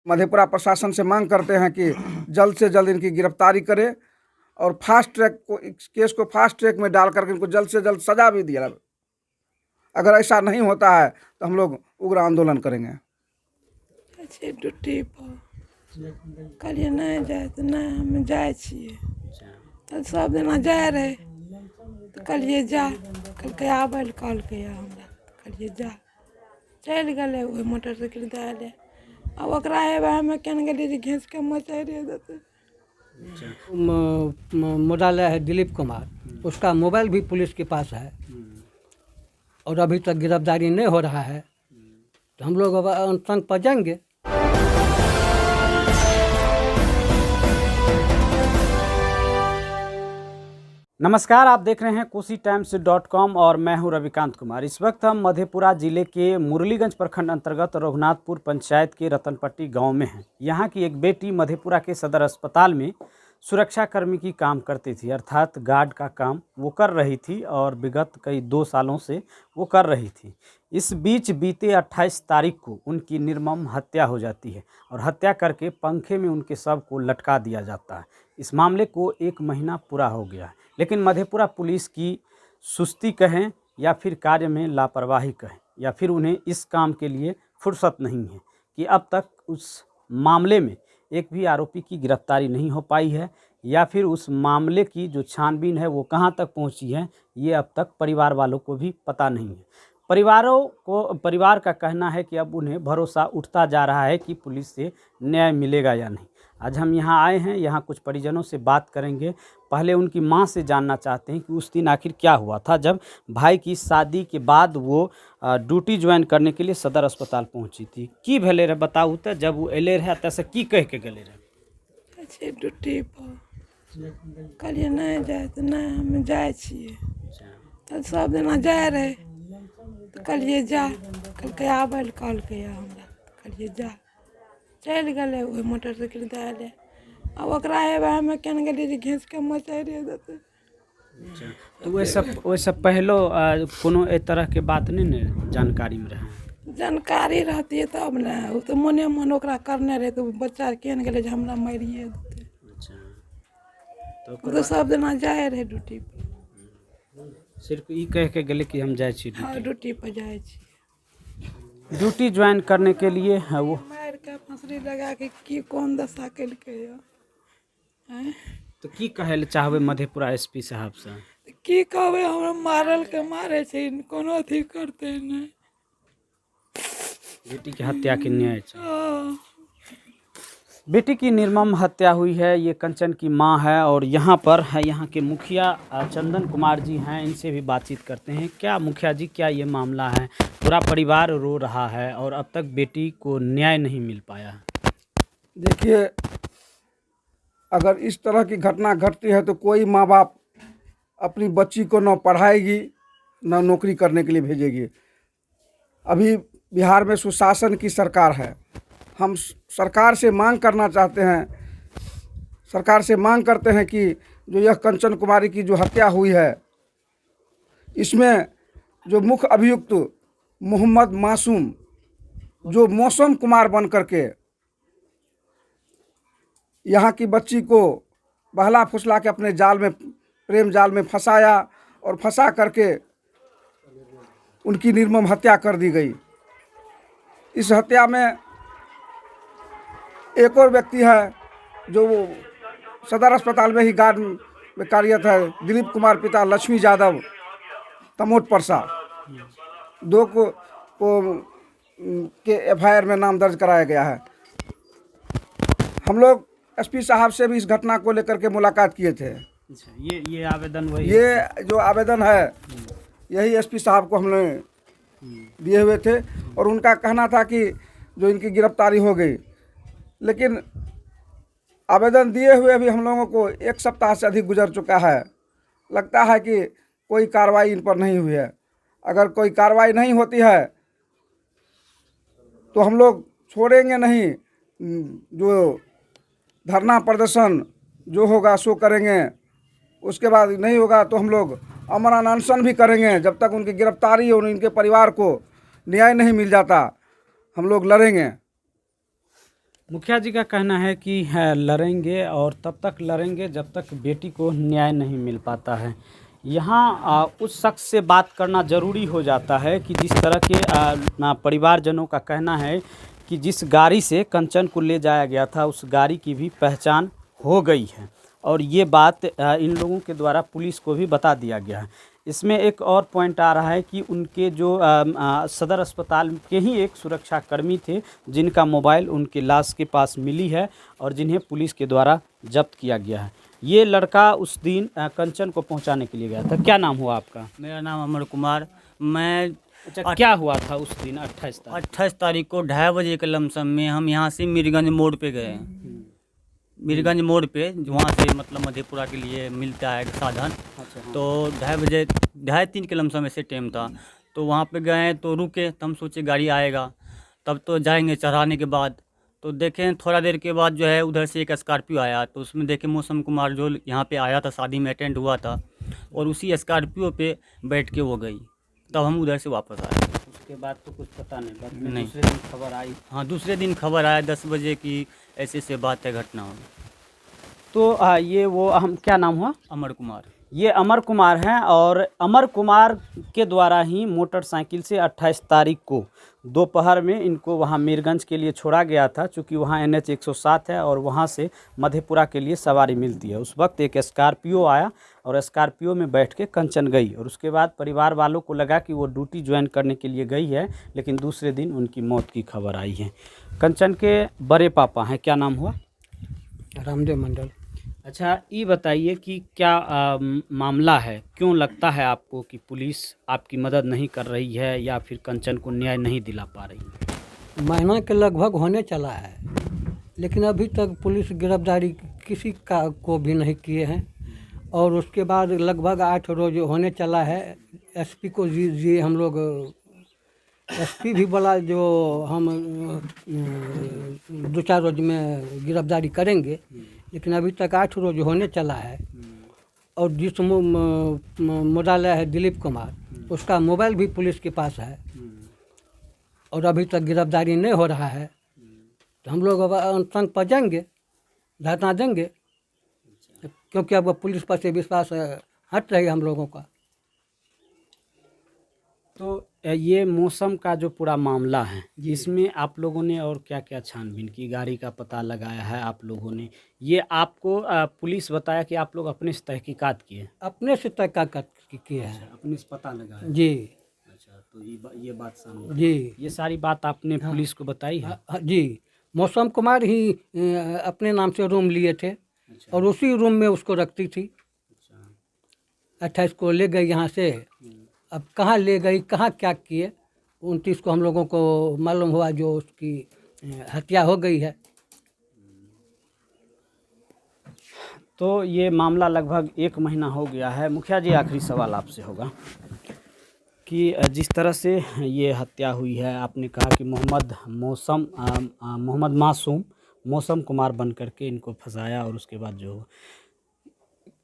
मधेपुरा प्रशासन से मांग करते हैं कि जल्द से जल्द इनकी गिरफ्तारी करे और फास्ट ट्रैक को इस केस को फास्ट ट्रैक में डाल करके इनको जल्द से जल्द सजा भी दिया। अगर ऐसा नहीं होता है तो हम लोग उग्र आंदोलन करेंगे। ड्यूटी पर कहलिए नहीं जाए तो नहीं हम जाए छिए तो सब दिना जाए रहे तो कहलिए जा कहलकै आबै लए कहलकै हमरा कहलिए जा चलि गेलै ओहि मोटरसाइकिल दए ले आ ओकरा हेबे हमे केने गेलिए जे घींच के मचैरे देतै। मुद्दालय है दिलीप कुमार, उसका मोबाइल भी पुलिस के पास है और अभी तक गिरफ्तारी नहीं हो रहा है, तो हम लोग अब अनशन पर जाएंगे। नमस्कार, आप देख रहे हैं KosiTimes.com और मैं हूं रविकांत कुमार। इस वक्त हम मधेपुरा जिले के मुरलीगंज प्रखंड अंतर्गत रघुनाथपुर पंचायत के रतनपट्टी गांव में हैं। यहां की एक बेटी मधेपुरा के सदर अस्पताल में सुरक्षाकर्मी की काम करती थी, अर्थात गार्ड का काम वो कर रही थी और विगत कई 2 सालों से वो कर रही थी। इस बीच बीते 28 तारीख को उनकी निर्मम हत्या हो जाती है और हत्या करके पंखे में उनके शव को लटका दिया जाता है। इस मामले को 1 महीना पूरा हो गया है, लेकिन मधेपुरा पुलिस की सुस्ती कहें या फिर कार्य में लापरवाही कहें या फिर उन्हें इस काम के लिए फुर्सत नहीं है कि अब तक उस मामले में एक भी आरोपी की गिरफ्तारी नहीं हो पाई है या फिर उस मामले की जो छानबीन है वो कहां तक पहुंची है ये अब तक परिवार वालों को भी पता नहीं है। परिवार का कहना है कि अब उन्हें भरोसा उठता जा रहा है कि पुलिस से न्याय मिलेगा या नहीं। आज हम यहाँ आए हैं, यहाँ कुछ परिजनों से बात करेंगे। पहले उनकी मां से जानना चाहते हैं कि उस दिन आखिर क्या हुआ था जब भाई की शादी के बाद वो ड्यूटी ज्वाइन करने के लिए सदर अस्पताल पहुंची थी। की भेले रहे बताऊ तो जब वो एले रहे तैसे की कह के गले रहे? ड्यूटी पर कहलिए नहीं जाए तो नहीं हम जाए छिए तो सब दिना जाए रहे तो कहलिए जा कहलकै आबै लए कहलकै हमरा कहलिए जा चलि गेलै ओहि मोटरसाइकिल दए ले आ ओकरा हेबे हमे केने गेलिए जे घींच के मचैरे देतै। तो वैसे पहलो कोनो ए तरह के बात नहीं ने जानकारी में रहे? जानकारी रहती तब ने, वो तो मने मन ओकरा करने रहे तो बच्चा केने गेलै जे हमरा मारिए देतै। तो सब दिना जाए रहे ड्यूटी पर, सिर्फ ई कह के गेले कि हम जाए छी ड्यूटी पर जाए छी। ड्यूटी ज्वाइन करने के लिए वो मार के फंसरी लगा के की कौन दशा केलकै है। तो की कहे ले चाहबे मधेपुरा एसपी साहब से? की कहबै, हमरा मारल के मारे छै, कोनो अथी करते नहीं। बेटी की हत्या के न्याय चाहिए। बेटी की निर्मम हत्या हुई है, ये कंचन की मां है और यहाँ पर है यहाँ के मुखिया चंदन कुमार जी हैं, इनसे भी बातचीत करते हैं। क्या मुखिया जी, क्या ये मामला है? पूरा परिवार रो रहा है और अब तक बेटी को न्याय नहीं मिल पाया है। देखिए, अगर इस तरह की घटना घटती है तो कोई माँ बाप अपनी बच्ची को न पढ़ाएगी न नौकरी करने के लिए भेजेगी। अभी बिहार में सुशासन की सरकार है। हम सरकार से मांग करना चाहते हैं, सरकार से मांग करते हैं कि जो यह कंचन कुमारी की जो हत्या हुई है इसमें जो मुख्य अभियुक्त मोहम्मद मासूम जो मौसम कुमार बन करके यहाँ की बच्ची को बहला फुसला के अपने जाल में, प्रेम जाल में फंसाया और फंसा करके उनकी निर्मम हत्या कर दी गई। इस हत्या में एक और व्यक्ति है जो वो सदर अस्पताल में ही गार्ड में कार्यरत है, दिलीप कुमार पिता लक्ष्मी यादव तमोट परसा। 2 को के FIR में नाम दर्ज कराया गया है। हम लोग एसपी साहब से भी इस घटना को लेकर के मुलाकात किए थे। ये आवेदन वही, ये जो आवेदन है यही एसपी साहब को हमने दिए हुए थे और उनका कहना था कि जो इनकी गिरफ्तारी हो गई, लेकिन आवेदन दिए हुए भी हम लोगों को 1 सप्ताह से अधिक गुजर चुका है। लगता है कि कोई कार्रवाई इन पर नहीं हुई है। अगर कोई कार्रवाई नहीं होती है तो हम लोग छोड़ेंगे नहीं, जो धरना प्रदर्शन जो होगा सो करेंगे। उसके बाद नहीं होगा तो हम लोग अमरण अनशन भी करेंगे जब तक उनकी गिरफ्तारी और उनके परिवार को न्याय नहीं मिल जाता। हम लोग लड़ेंगे। मुखिया जी का कहना है कि लड़ेंगे और तब तक लड़ेंगे जब तक बेटी को न्याय नहीं मिल पाता है। यहाँ उस शख्स से बात करना ज़रूरी हो जाता है कि जिस तरह के परिवारजनों का कहना है कि जिस गाड़ी से कंचन को ले जाया गया था उस गाड़ी की भी पहचान हो गई है और ये बात इन लोगों के द्वारा पुलिस को भी बता दिया गया है। इसमें एक और पॉइंट आ रहा है कि उनके जो सदर अस्पताल के ही एक सुरक्षाकर्मी थे जिनका मोबाइल उनके लाश के पास मिली है और जिन्हें पुलिस के द्वारा जब्त किया गया है। ये लड़का उस दिन कंचन को पहुंचाने के लिए गया था। क्या नाम हुआ आपका? मेरा नाम अमर कुमार। मैं अच्छा, क्या हुआ था उस दिन 28 तारीख को 2:30 बजे के लमसम में हम यहाँ से मीरगंज मोड़ पे गए। मीरगंज मोड़ पे वहाँ से मतलब मधेपुरा के लिए मिलता है साधन। अच्छा, तो 2:30 बजे 2:30-3 के लमसम ऐसे टाइम था। तो वहाँ पे गए तो रुके, तो हम सोचे गाड़ी आएगा तब तो जाएंगे चढ़ाने के बाद। तो देखें थोड़ा देर के बाद जो है उधर से एक स्कॉर्पियो आया, तो उसमें देखे मौसम कुमार जो यहाँ पे आया था, शादी में अटेंड हुआ था, और उसी स्कॉर्पियो पे बैठ के वो गई। तब हम उधर से वापस आए। उसके बाद तो कुछ पता नहीं, बाद में नहीं। दूसरे दिन खबर आई। हाँ, दूसरे दिन खबर आया 10 बजे की ऐसे से बात है, घटना हो। तो ये वो हम क्या नाम हुआ? अमर कुमार। ये अमर कुमार हैं और अमर कुमार के द्वारा ही मोटरसाइकिल से 28 तारीख को दोपहर में इनको वहाँ मीरगंज के लिए छोड़ा गया था, चूँकि वहाँ NH 107 है और वहाँ से मधेपुरा के लिए सवारी मिलती है। उस वक्त एक स्कॉर्पियो आया और स्कॉर्पियो में बैठ के कंचन गई और उसके बाद परिवार वालों को लगा कि वो ड्यूटी ज्वाइन करने के लिए गई है, लेकिन दूसरे दिन उनकी मौत की खबर आई है। कंचन के बड़े पापा हैं, क्या नाम हुआ? रामदेव मंडल। अच्छा, ये बताइए कि क्या मामला है, क्यों लगता है आपको कि पुलिस आपकी मदद नहीं कर रही है या फिर कंचन को न्याय नहीं दिला पा रही है? महीना के लगभग होने चला है, लेकिन अभी तक पुलिस गिरफ्तारी किसी का को भी नहीं किए हैं। और उसके बाद लगभग 8 रोज होने चला है। SP को जी हम लोग SP भी बोला जो हम 2-4 रोज में गिरफ्तारी करेंगे, लेकिन अभी तक 8 रोज होने चला है। और जिस मुद्दालय है दिलीप कुमार, उसका मोबाइल भी पुलिस के पास है और अभी तक गिरफ्तारी नहीं हो रहा है। तो हम लोग अब अनशन पर जाएंगे, धरना देंगे, क्योंकि अब पुलिस पर से विश्वास हट रही है हम लोगों का। तो ये मौसम का जो पूरा मामला है, इसमें आप लोगों ने और क्या क्या छानबीन की? गाड़ी का पता लगाया है आप लोगों ने? ये आपको पुलिस बताया कि आप लोग अपने से तहकीकात किए? अपने से तहकीकात किए हैं अपने से पता लगाया जी। अच्छा, तो ये बात सामने जी। ये सारी बात आपने पुलिस को बताई है? जी, मौसम कुमार ही अपने नाम से रूम लिए थे और उसी रूम में उसको रखती थी। 28 को ले गई यहाँ से। अब कहाँ ले गई, कहाँ क्या किए, 29 को हम लोगों को मालूम हुआ जो उसकी हत्या हो गई है। तो ये मामला लगभग 1 महीना हो गया है। मुखिया जी, आखिरी सवाल आपसे होगा कि जिस तरह से ये हत्या हुई है, आपने कहा कि मोहम्मद मासूम मौसम कुमार बन करके इनको फंसाया और उसके बाद जो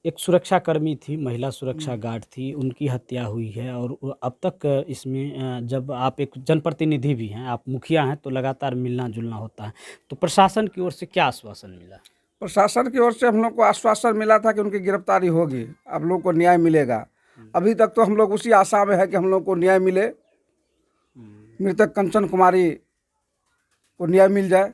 एक सुरक्षाकर्मी थी, महिला सुरक्षा गार्ड थी, उनकी हत्या हुई है। और अब तक इसमें जब आप एक जनप्रतिनिधि भी हैं, आप मुखिया हैं, तो लगातार मिलना जुलना होता है, तो प्रशासन की ओर से क्या आश्वासन मिला? प्रशासन की ओर से हम लोग को आश्वासन मिला था कि उनकी गिरफ्तारी होगी, आप लोग को न्याय मिलेगा। अभी तक तो हम लोग उसी आशा में है कि हम लोग को न्याय मिले, मृतक कंचन कुमारी को न्याय मिल जाए,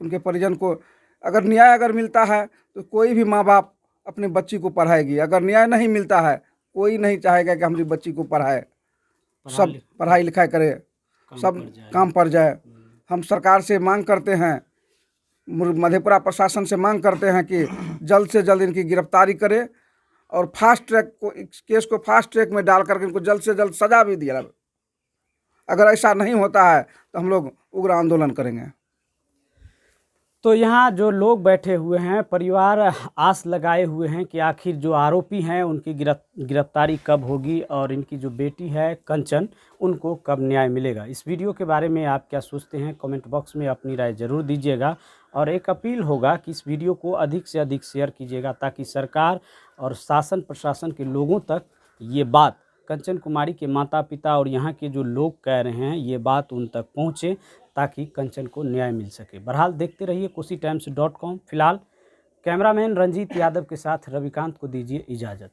उनके परिजन को। अगर न्याय मिलता है तो कोई भी माँ बाप अपनी बच्ची को पढ़ाएगी। अगर न्याय नहीं मिलता है, कोई नहीं चाहेगा कि हमारी बच्ची को पढ़ाए, सब पढ़ाई लिखाई करे, सब काम पर जाए। हम सरकार से मांग करते हैं, मधेपुरा प्रशासन से मांग करते हैं कि जल्द से जल्द इनकी गिरफ्तारी करे और फास्ट ट्रैक को, इस केस को फास्ट ट्रैक में डाल करके इनको जल्द से जल्द सजा भी दिया। अगर ऐसा नहीं होता है तो हम लोग उग्र आंदोलन करेंगे। तो यहाँ जो लोग बैठे हुए हैं, परिवार आस लगाए हुए हैं कि आखिर जो आरोपी हैं उनकी गिरफ्तारी कब होगी और इनकी जो बेटी है कंचन, उनको कब न्याय मिलेगा। इस वीडियो के बारे में आप क्या सोचते हैं, कमेंट बॉक्स में अपनी राय ज़रूर दीजिएगा। और एक अपील होगा कि इस वीडियो को अधिक से अधिक शेयर कीजिएगा, ताकि सरकार और शासन प्रशासन के लोगों तक ये बात, कंचन कुमारी के माता पिता और यहाँ के जो लोग कह रहे हैं, ये बात उन तक पहुँचे, ताकि कंचन को न्याय मिल सके। बहरहाल देखते रहिए KosiTimes.com। फिलहाल कैमरामैन रंजीत यादव के साथ रविकांत को दीजिए इजाज़त।